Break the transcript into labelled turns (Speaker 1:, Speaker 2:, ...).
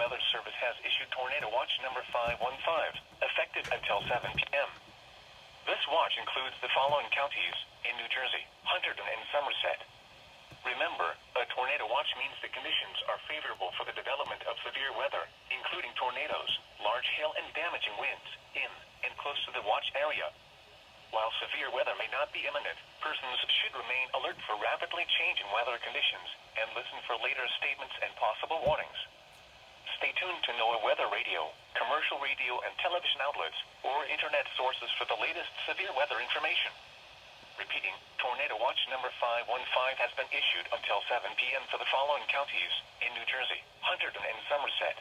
Speaker 1: Weather Service has issued Tornado Watch number 515, effective until 7 p.m. This watch includes the following counties in New Jersey: Hunterdon and Somerset. Remember, a tornado watch means the conditions are favorable for the development of severe weather, including tornadoes, large hail and damaging winds, in and close to the watch area. While severe weather may not be imminent, persons should remain alert for rapidly changing weather conditions and listen for later statements and possible warnings. Stay tuned to NOAA Weather Radio, commercial radio and television outlets, or internet sources for the latest severe weather information. Repeating, Tornado Watch number 515 has been issued until 7 p.m. for the following counties in New Jersey: Hunterdon and Somerset.